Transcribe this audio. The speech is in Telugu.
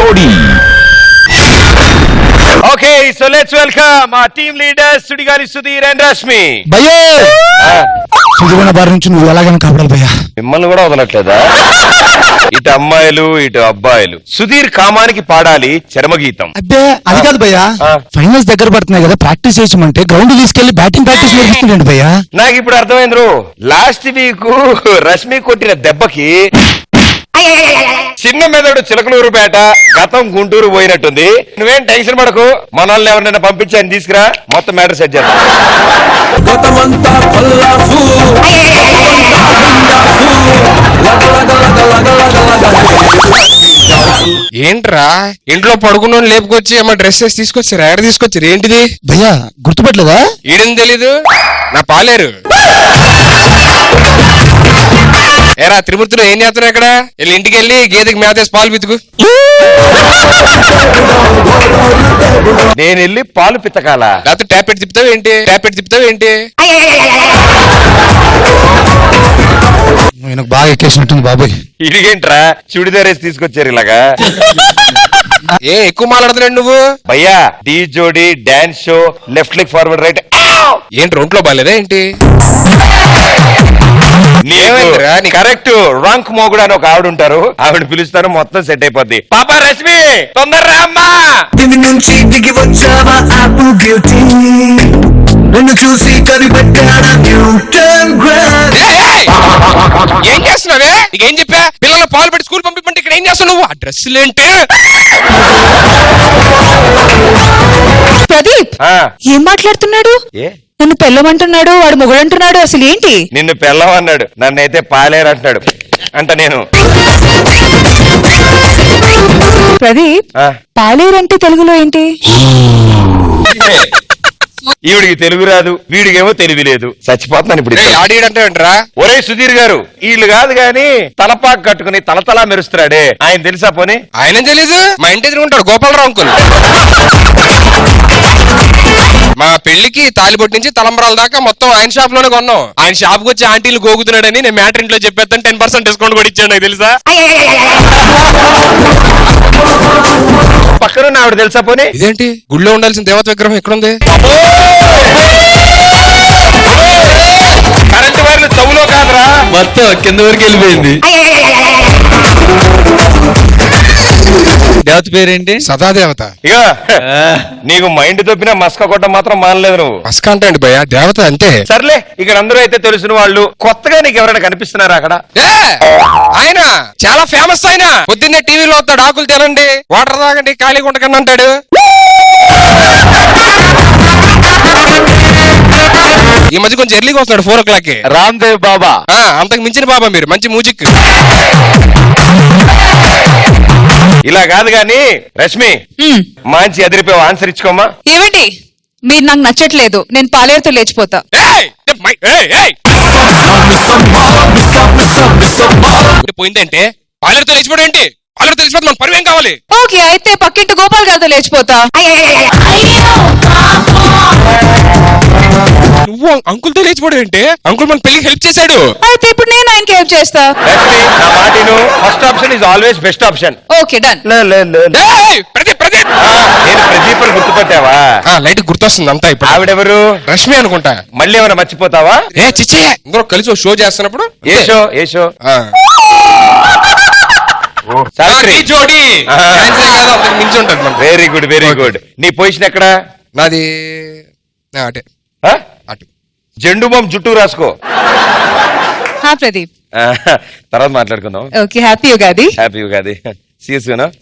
జోడీ. Okay, so let's welcome our team leaders Sudigari Sudhir and Rashmi. భయ్యా సుధీరణ బారి నుంచి నువ్వు ఎలాగైనా కాపాడాలి భయ్యా. మిమ్మల్ని కూడా వదలట్లేదా? ఇటు అమ్మాయిలు ఇటు అబ్బాయిలు. సుధీర్ కామానికి పాడాలి చరమగీతం. అబ్బే అది కాదు భయ్యా, ఫైనల్స్ దగ్గర పడుతున్నాయి కదా, ప్రాక్టీస్ చేయమంటే గ్రౌండ్ తీసుకెళ్లి బ్యాటింగ్ ప్రాక్టీస్ నేర్పిస్తుండీ భయ్యా. నాకు ఇప్పుడు అర్థమైంది. లాస్ట్ వీక్ రష్మి కొట్టిన దెబ్బకి చిన్న మెదడు చిలకలూరుపేట, గతం గుంటూరు పోయినట్టుంది. నువ్వేం టెన్షన్ పడకు, మనల్ని ఎవరినైనా పంపించి ఆయన తీసుకురా, మొత్తం మ్యాటర్ సెట్ చేద్దాం. ఏంట్రా ఇంట్లో పడుకున్న లేపుకొచ్చి ఏమో డ్రెస్సెస్ తీసుకొచ్చారు, ఎక్కడ తీసుకొచ్చారు, ఏంటిది భయ్యా? గుర్తుపట్టలేదా? ఏడని తెలీదు, నా పాలేరు. ఏరా త్రిమూర్తులు ఏం చేస్తున్నావు ఇక్కడ? వెళ్ళి ఇంటికి వెళ్ళి గేదెకి మేతేసి పాలు పితుకు. నేను వెళ్ళి పాలు పితకాల, లేకపోతే ట్యాపెట్ తిప్పుతావు ఏంటి? ట్యాపెట్ తిప్పుతావు ఏంటి? నాకు బాగా ఎక్కేసినట్టుంది బాబాయ్. ఇడిగేంట్రా చుడిదార్ వేసి తీసుకొచ్చారు ఇలాగా? ఏ ఎక్కువ మాట్లాడుతున్నాడు నువ్వు? భయ్యా డీ జోడీ dance show, left leg forward right. ఏంటి ఒంట్లో బాలేదా ఏంటి? కరెక్ట్ రాంక్ మోగుడు అని ఒక ఆవిడ ఉంటారు, ఆవిడ పిలుస్తాను, మొత్తం సెట్ అయిపోద్ది. పాపా రష్మి తొందరరా అమ్మా. దివి నుంచి దిగి వచ్చావా ఆపు బ్యూటీ, నిన్ను చూసి కనిపెట్టాడా న్యూటన్ గ్రావిటీ. ఏం చేస్తున్నావే? నీకేం చెప్పా? పిల్లల పాలు పెట్టి స్కూల్ పంపిమంటే ఇక్కడ ఏం చేస్తావు నువ్వు? ఆ డ్రెస్సులేంటి? ప్రదీప్ ఏం మాట్లాడుతున్నాడు? నన్ను పెళ్ళమంటున్నాడు, వాడు మొగుడంటున్నాడు, అసలు ఏంటి? నిన్ను పెళ్ళమన్నాడు, నన్నైతే పాలేరు అంటున్నాడు. అంట నేను ప్రదీప్ పాలేరంటే తెలుగులో ఏంటి? ఈవిడికి తెలుగు రాదు, వీడికేమో తెలివి లేదు, చచ్చిపోతున్నాను ఇప్పుడు. ఆడిడంటావేంట్రా? ఒరే సుధీర్ గారు, వీళ్ళు కాదు గాని తలపాకు కట్టుకుని తలతలా మెరుస్తున్నాడే, ఆయన తెలుసా? పోనీ ఆయన తెలీదు, మా ఇంటి ఎదురు ఉంటాడు గోపాలరావు అంకుల్. మా పెళ్లికి తాలిబొట్టు నుంచి తలంబరాల దాకా మొత్తం ఆయన షాప్ లోనే కొన్నాం. ఆయన షాప్ కు వచ్చి ఆంటీలు గోగుతున్నాడని నేను మ్యాటర్ ఇంట్లో చెప్పేస్తాను, 10% డిస్కౌంట్ కూడా ఇచ్చాను. నాకు తెలుసా? పక్కన ఆవిడ తెలుసా? పోనీ ఇదేంటి గుళ్ళో ఉండాల్సిన దేవత విగ్రహం ఎక్కడుంది? కరెంట్ వైర్లు చవులో కాదురా, మొత్తం కింద వరకు వెళ్ళిపోయింది. దేవత పేరేంటి? సదాదేవత. ఇక నీకు మైండ్ తప్పిన మస్క కొట్ట మాత్రం మానలేదు నువ్వు. మస్క అంటే అండి భయ్యా, దేవత అంతే. సర్లే, ఇక్కడ అందరూ అయితే తెలిసిన వాళ్ళు, కొత్తగా నీకు ఎవరైనా కనిపిస్తున్నారా అక్కడ? ఆయన చాలా ఫేమస్. ఆయన పొద్దున్నే టీవీలో వస్తాడు, ఆకులు తినండి, వాటర్ తాగండి, ఖాళీగా ఉండకండి అంటాడు. ఈ మధ్య కొంచెం ఎర్లీగా వస్తున్నాడు, 4 o'clock. రామ్దేవ్ బాబా. అంతకు మించిన బాబా మీరు, మంచి మ్యూజిక్. ఇలా కాదు గాని రష్మి, మంచి అదిరిపోయి ఆన్సర్ ఇచ్చుకోమా. ఏమండి, మీరు నాకు నచ్చట్లేదు, నేను పాలేరుతో లేచిపోతా. పోయిందంటే పాలేరుతో లేచిపోవడం ఏంటి? పాలేరుతో లేచిపోతే మన పరువేం కావాలి? ఓకే, అయితే పక్కింటి గోపాల్ గారితో లేచిపోతా. నువ్వు అంకుల్ తో లేచిపోవడం ఏంటి? అంకుల్ మన పెళ్లికి హెల్ప్ చేశాడు. అయితే ఇప్పుడు నేను ఆయనకి హెల్ప్ చేస్తా. రష్మి, నా మాటిను, first option is always best option. Okay done. Pradeep Pradeep నేను ప్రదీప్ అని గుర్తుపట్టావా? లైట్ గుర్తొస్తుంది అంతా. ఇప్పుడు ఆవిడెవరు? రష్మి అనుకుంటా. మళ్ళీ ఏమైనా మర్చిపోతావా? చిచ్చే, అందరూ కలిసి షో చేస్తున్నప్పుడు. ఏ షో? ఏ షో? జోడి మించి ఉంటది మన. Very good, very good. నీ పొజిషన్ ఎక్కడ? నాది అటే, అటు. జెండు బాంబు జుట్టు రాసుకో. ప్రదీప్ తర్వాత మాట్లాడుకుందాం. Okay, happy Ugadi. Happy Ugadi. See you soon.